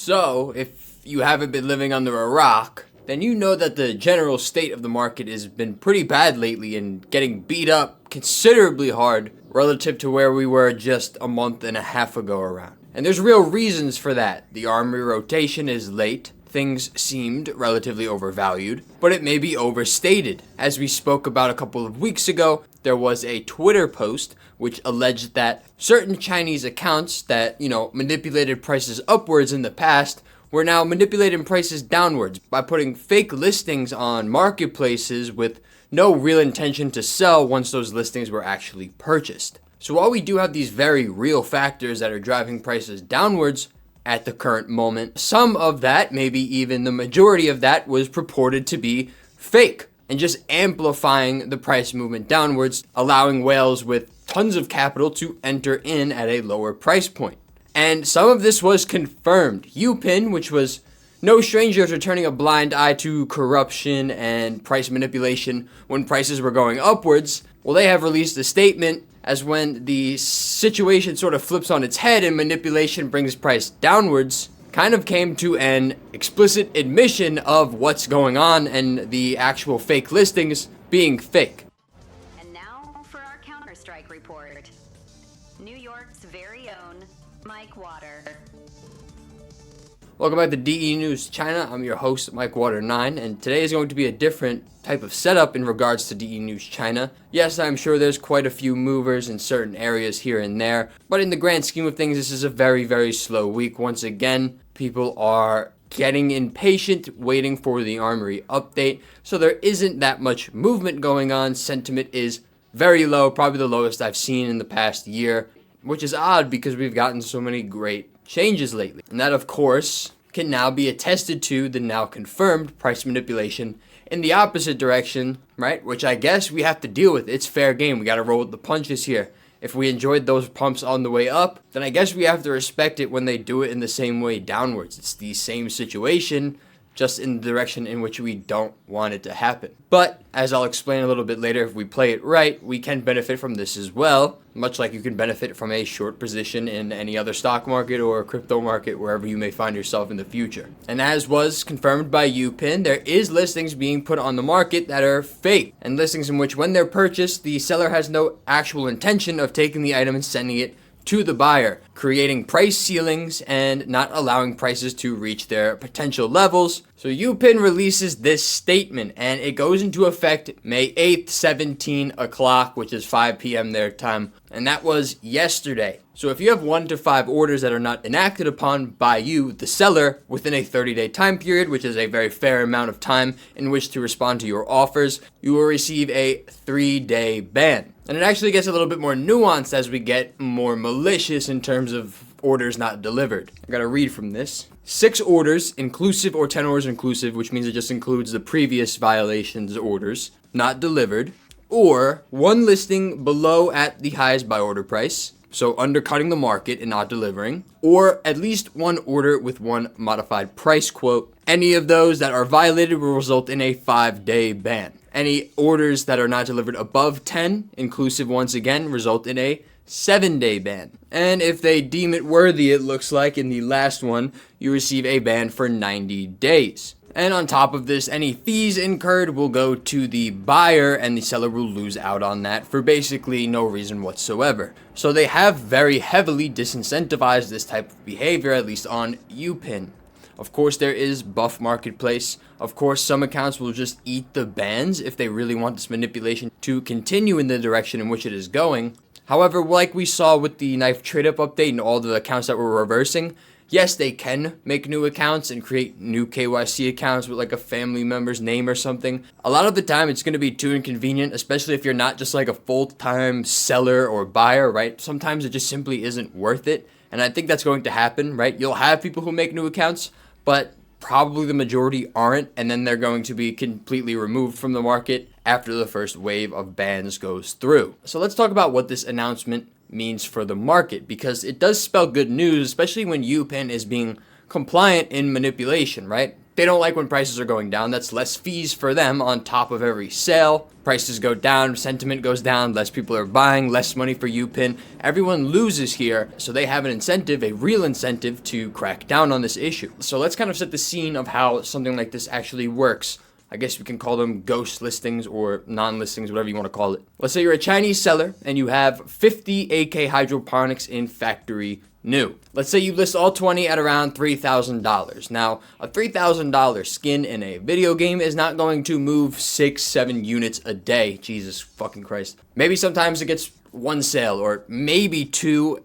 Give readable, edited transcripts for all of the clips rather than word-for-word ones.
So, if you haven't been living under a rock, then you know that the general state of the market has been pretty bad lately and getting beat up considerably hard relative to where we were just a month and a half ago around. And there's real reasons for that. The armory rotation is late. Things seemed relatively overvalued, but it may be overstated. As we spoke about a couple of weeks ago, there was a Twitter post which alleged that certain Chinese accounts that, manipulated prices upwards in the past were now manipulating prices downwards by putting fake listings on marketplaces with no real intention to sell once those listings were actually purchased. So while we do have these very real factors that are driving prices downwards at the current moment, some of that, maybe even the majority of that, was purported to be fake and just amplifying the price movement downwards, allowing whales with tons of capital to enter in at a lower price point. And some of this was confirmed. Youpin, which was no stranger to turning a blind eye to corruption and price manipulation when prices were going upwards, well, they have released a statement as when the situation sort of flips on its head and manipulation brings price downwards, kind of came to an explicit admission of what's going on and the actual fake listings being fake. And now for our Counter-Strike report. New York's very own Mike Water. Welcome back to DE News China. I'm your host, Mike Water9, and today is going to be a different type of setup in regards to DE News China. Yes, I'm sure there's quite a few movers in certain areas here and there, but in the grand scheme of things, this is a very, very slow week. Once again, people are getting impatient, waiting for the armory update, so there isn't that much movement going on. Sentiment is very low, probably the lowest I've seen in the past year, which is odd because we've gotten so many great changes lately. And that, of course, can now be attested to the now confirmed price manipulation in the opposite direction, right? Which I guess we have to deal with. It's fair game. We got to roll with the punches here. If we enjoyed those pumps on the way up, then I guess we have to respect it when they do it in the same way downwards. It's the same situation, just in the direction in which we don't want it to happen. But, as I'll explain a little bit later, if we play it right, we can benefit from this as well, much like you can benefit from a short position in any other stock market or crypto market, wherever you may find yourself in the future. And as was confirmed by Youpin, there is listings being put on the market that are fake, and listings in which when they're purchased, the seller has no actual intention of taking the item and sending it to the buyer, creating price ceilings and not allowing prices to reach their potential levels. So Youpin releases this statement and it goes into effect May 8th, 17 o'clock, which is 5 p.m. their time. And that was yesterday. So if you have 1 to 5 orders that are not enacted upon by you, the seller, within a 30-day time period, which is a very fair amount of time in which to respond to your offers, you will receive a 3-day ban. And it actually gets a little bit more nuanced as we get more malicious in terms of orders not delivered. I gotta read from this. 6 orders, inclusive or 10 orders inclusive, which means it just includes the previous violations orders, not delivered, or 1 listing below at the highest buy order price, so undercutting the market and not delivering, or at least 1 order with 1 modified price quote. Any of those that are violated will result in a 5-day ban. Any orders that are not delivered above 10, inclusive once again, result in a 7-day ban. And if they deem it worthy, it looks like in the last one, you receive a ban for 90 days. And on top of this, any fees incurred will go to the buyer and the seller will lose out on that for basically no reason whatsoever. So they have very heavily disincentivized this type of behavior, at least on Youpin. Of course, there is Buff Marketplace. Of course, some accounts will just eat the bans if they really want this manipulation to continue in the direction in which it is going. However, like we saw with the knife trade-up update and all the accounts that were reversing, yes, they can make new accounts and create new KYC accounts with like a family member's name or something. A lot of the time, it's going to be too inconvenient, especially if you're not just like a full-time seller or buyer, right? Sometimes it just simply isn't worth it. And I think that's going to happen, right? You'll have people who make new accounts, but probably the majority aren't, and then they're going to be completely removed from the market after the first wave of bans goes through. So let's talk about what this announcement means for the market, because it does spell good news, especially when Youpin is being compliant in manipulation, right? They don't like when prices are going down. That's less fees for them on top of every sale. Prices go down, sentiment goes down, less people are buying, less money for Youpin. Everyone loses here, so they have an incentive, a real incentive, to crack down on this issue. So let's kind of set the scene of how something like this actually works. I guess we can call them ghost listings or non-listings, whatever you want to call it. Let's say you're a Chinese seller and you have 50 AK hydroponics in factory new. Let's say you list all 20 at around $3,000. Now, a $3,000 skin in a video game is not going to move 6-7 units a day. Jesus fucking Christ. Maybe sometimes it gets one sale, or maybe two,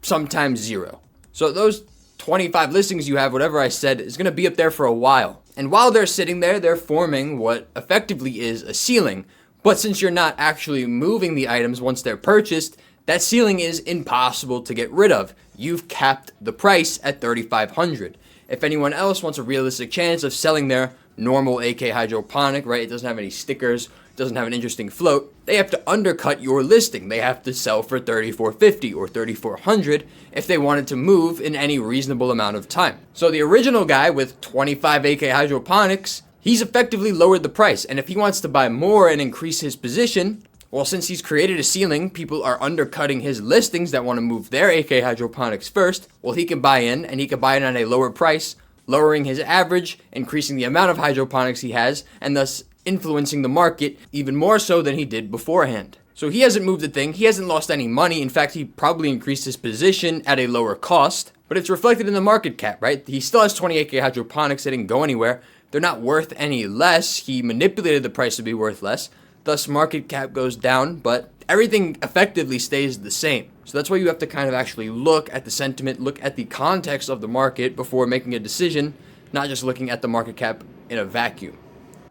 sometimes zero. So those 25 listings you have, whatever I said, is going to be up there for a while. And while they're sitting there, they're forming what effectively is a ceiling. But since you're not actually moving the items once they're purchased, that ceiling is impossible to get rid of. You've capped the price at $3,500. If anyone else wants a realistic chance of selling their normal AK hydroponic, right, it doesn't have any stickers, doesn't have an interesting float, they have to undercut your listing. They have to sell for $3,450 or $3,400 if they wanted to move in any reasonable amount of time. So the original guy with 25 AK hydroponics, he's effectively lowered the price. And if he wants to buy more and increase his position, well, since he's created a ceiling, people are undercutting his listings that want to move their AK hydroponics first. Well, he can buy in, and he can buy in at a lower price, lowering his average, increasing the amount of hydroponics he has, and thus influencing the market even more so than he did beforehand. So he hasn't moved a thing, he hasn't lost any money. In fact, he probably increased his position at a lower cost, but it's reflected in the market cap, right? He still has 20 AK hydroponics, they didn't go anywhere. They're not worth any less. He manipulated the price to be worth less. Thus, market cap goes down, but everything effectively stays the same. So that's why you have to kind of actually look at the sentiment, look at the context of the market before making a decision, not just looking at the market cap in a vacuum.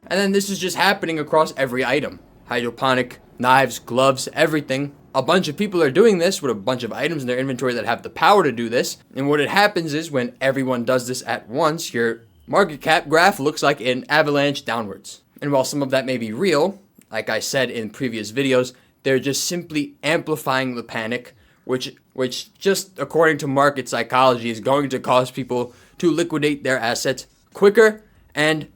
And then this is just happening across every item. Hydroponic, knives, gloves, everything. A bunch of people are doing this with a bunch of items in their inventory that have the power to do this. And what it happens is when everyone does this at once, your market cap graph looks like an avalanche downwards. And while some of that may be real, like I said in previous videos, they're just simply amplifying the panic, which just according to market psychology is going to cause people to liquidate their assets quicker and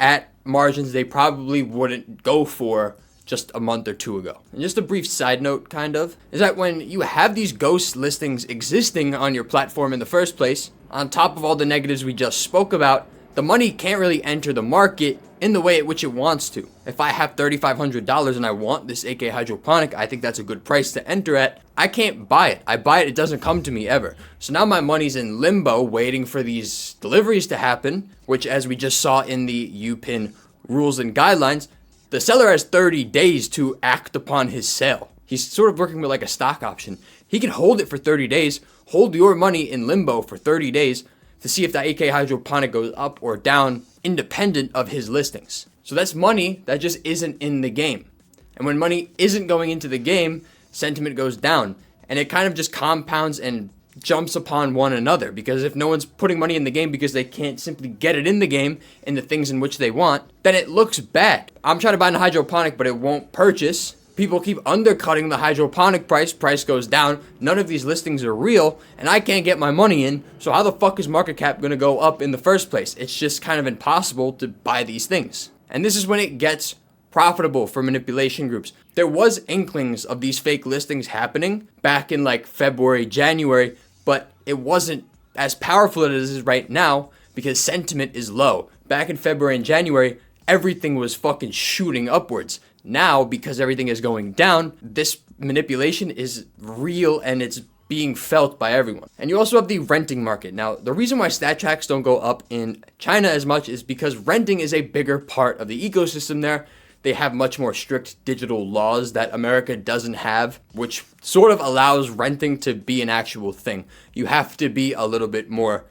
at margins they probably wouldn't go for just a month or two ago. And just a brief side note, kind of, is that when you have these ghost listings existing on your platform in the first place, on top of all the negatives we just spoke about, the money can't really enter the market in the way at which it wants to. If I have $3,500 and I want this AK hydroponic, I think that's a good price to enter at, I can't buy it. I buy it, it doesn't come to me ever. So now my money's in limbo waiting for these deliveries to happen, which as we just saw in the Youpin rules and guidelines, the seller has 30 days to act upon his sale. He's sort of working with like a stock option. He can hold it for 30 days, hold your money in limbo for 30 days to see if that AK hydroponic goes up or down independent of his listings. So that's money that just isn't in the game. And when money isn't going into the game, sentiment goes down. And it kind of just compounds and jumps upon one another, because if no one's putting money in the game because they can't simply get it in the game in the things in which they want, then it looks bad. I'm trying to buy a hydroponic, but it won't purchase. People keep undercutting the hydroponic price goes down. None of these listings are real, and I can't get my money in. So how the fuck is market cap going to go up in the first place? It's just kind of impossible to buy these things. And this is when it gets profitable for manipulation groups. There was inklings of these fake listings happening back in like February, January, but it wasn't as powerful as it is right now because sentiment is low. Back in February and January, everything was fucking shooting upwards. Now, because everything is going down, this manipulation is real and it's being felt by everyone. And you also have the renting market. Now, the reason why stat tracks don't go up in China as much is because renting is a bigger part of the ecosystem there. They have much more strict digital laws that America doesn't have, which sort of allows renting to be an actual thing. You have to be a little bit more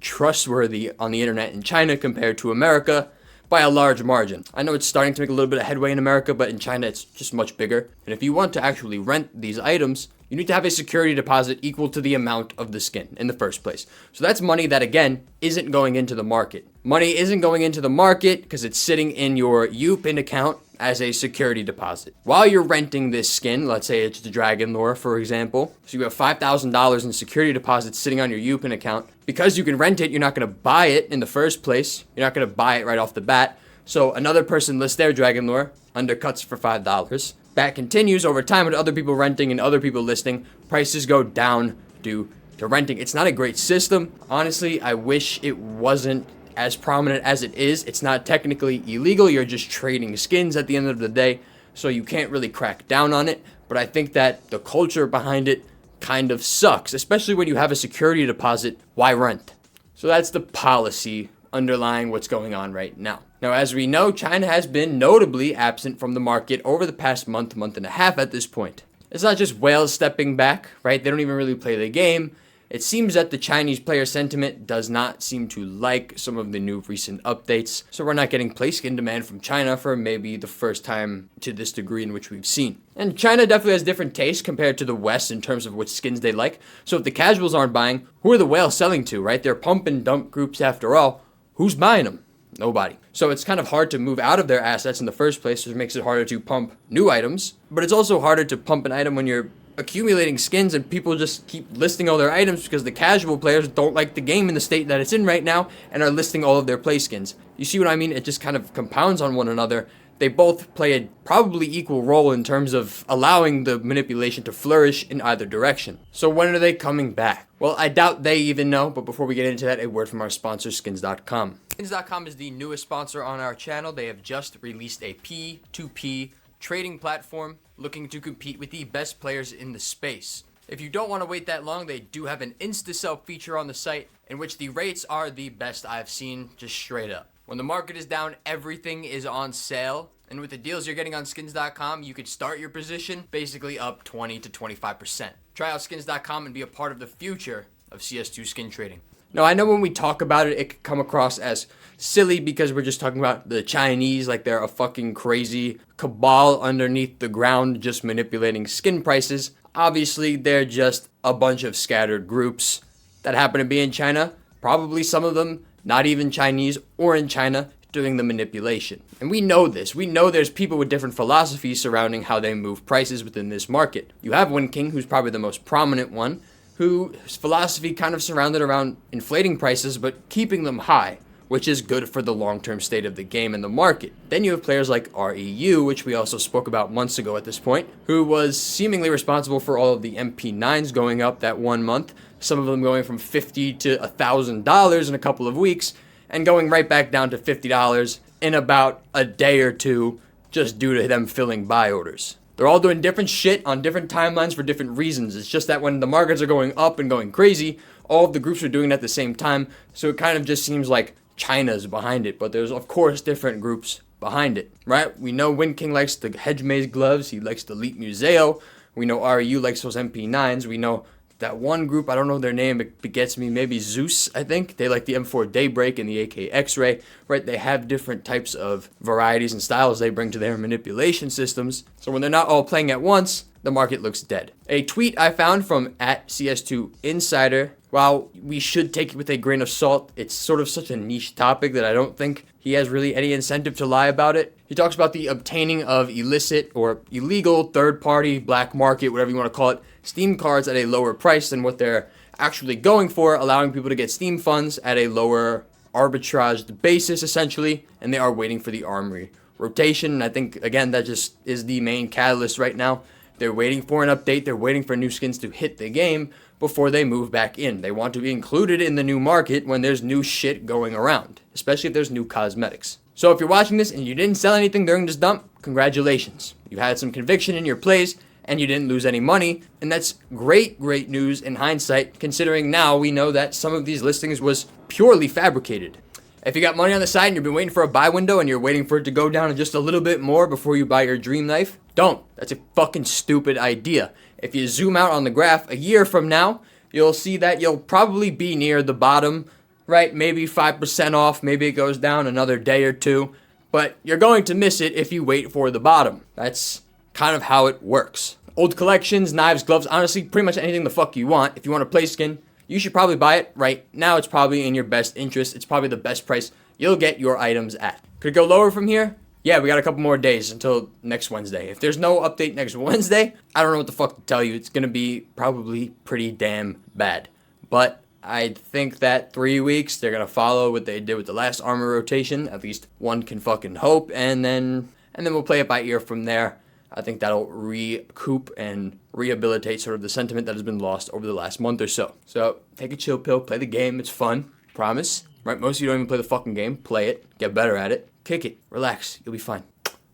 trustworthy on the internet in China compared to America by a large margin. I know it's starting to make a little bit of headway in America, but in China it's just much bigger. And if you want to actually rent these items, you need to have a security deposit equal to the amount of the skin in the first place. So that's money that, again, isn't going into the market. Money isn't going into the market because it's sitting in your Youpin account as a security deposit. While you're renting this skin, let's say it's the Dragon Lore, for example, so you have $5,000 in security deposits sitting on your Youpin account. Because you can rent it, you're not going to buy it in the first place. You're not going to buy it right off the bat. So another person lists their Dragon Lore, undercuts for $5. That continues over time with other people renting and other people listing. Prices go down due to renting. It's not a great system. Honestly, I wish it wasn't as prominent as it is. It's not technically illegal. You're just trading skins at the end of the day, so you can't really crack down on it. But I think that the culture behind it kind of sucks, especially when you have a security deposit. Why rent? So that's the policy underlying what's going on right now. Now, as we know, China has been notably absent from the market over the past month and a half at this point. It's not just whales stepping back, right? They don't even really play the game. It seems that the Chinese player sentiment does not seem to like some of the new recent updates, so we're not getting play skin demand from China for maybe the first time to this degree in which we've seen. And China definitely has different tastes compared to the West in terms of which skins they like. So if the casuals aren't buying, who are the whales selling to, right? They're pump and dump groups after all. Who's buying them? Nobody. So it's kind of hard to move out of their assets in the first place, which makes it harder to pump new items. But it's also harder to pump an item when you're accumulating skins and people just keep listing all their items because the casual players don't like the game in the state that it's in right now and are listing all of their play skins. You see what I mean? It just kind of compounds on one another. They both play a probably equal role in terms of allowing the manipulation to flourish in either direction. So when are they coming back? Well, I doubt they even know, but before we get into that, a word from our sponsor, skins.com. Skins.com is the newest sponsor on our channel. They have just released a P2P trading platform looking to compete with the best players in the space. If you don't want to wait that long, they do have an insta-sell feature on the site in which the rates are the best I've seen, just straight up. When the market is down, everything is on sale. And with the deals you're getting on skins.com, you could start your position basically up 20 to 25%. Try out skins.com and be a part of the future of CS2 skin trading. Now, I know when we talk about it, it could come across as silly because we're just talking about the Chinese like they're a fucking crazy cabal underneath the ground just manipulating skin prices. Obviously, they're just a bunch of scattered groups that happen to be in China. Probably some of them not even Chinese or in China doing the manipulation. And we know this. We know there's people with different philosophies surrounding how they move prices within this market. You have Win King, who's probably the most prominent one, whose philosophy kind of surrounded around inflating prices but keeping them high, which is good for the long-term state of the game and the market. Then you have players like REU, which we also spoke about months ago at this point, who was seemingly responsible for all of the MP9s going up that 1 month, some of them going from $50 to $1,000 in a couple of weeks, and going right back down to $50 in about a day or two, just due to them filling buy orders. They're all doing different shit on different timelines for different reasons. It's just that when the markets are going up and going crazy, all of the groups are doing it at the same time, so it kind of just seems like China's behind it, but there's of course different groups behind it, right? We know Win King likes the hedge maze gloves, he likes the Elite Museo, we know REU likes those MP9s, we know that one group, I don't know their name, it begets me, maybe Zeus, I think. They like the M4 Daybreak and the AK X-Ray, right? They have different types of varieties and styles they bring to their manipulation systems. So when they're not all playing at once, the market looks dead. A tweet I found from @CS2 Insider, while we should take it with a grain of salt, it's sort of such a niche topic that I don't think he has really any incentive to lie about it. He talks about the obtaining of illicit or illegal third-party black market, whatever you want to call it, Steam cards at a lower price than what they're actually going for, allowing people to get Steam funds at a lower arbitraged basis, essentially, and they are waiting for the armory rotation. And I think, again, that just is the main catalyst right now. They're waiting for an update. They're waiting for new skins to hit the game before they move back in. They want to be included in the new market when there's new shit going around, especially if there's new cosmetics. So if you're watching this and you didn't sell anything during this dump, congratulations. You had some conviction in your plays and you didn't lose any money. And that's great news in hindsight, considering now we know that some of these listings was purely fabricated. If you got money on the side and you've been waiting for a buy window and you're waiting for it to go down just a little bit more before you buy your dream knife, don't. That's a fucking stupid idea. If you zoom out on the graph a year from now, you'll see that you'll probably be near the bottom, right? Maybe 5% off, maybe it goes down another day or two, but you're going to miss it if you wait for the bottom. That's kind of how it works. Old collections, knives, gloves, honestly, pretty much anything the fuck you want. If you want to play skin, you should probably buy it right now. It's probably in your best interest. It's probably the best price you'll get your items at. Could it go lower from here? Yeah, we got a couple more days until next Wednesday. If there's no update next Wednesday, I don't know what the fuck to tell you. It's going to be probably pretty damn bad. But I think that 3 weeks, they're going to follow what they did with the last armor rotation. At least one can fucking hope. And then we'll play it by ear from there. I think that'll recoup and rehabilitate sort of the sentiment that has been lost over the last month or so. So take a chill pill, play the game. It's fun. Promise. Right? Most of you don't even play the fucking game. Play it. Get better at it. Kick it. Relax. You'll be fine.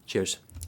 Cheers.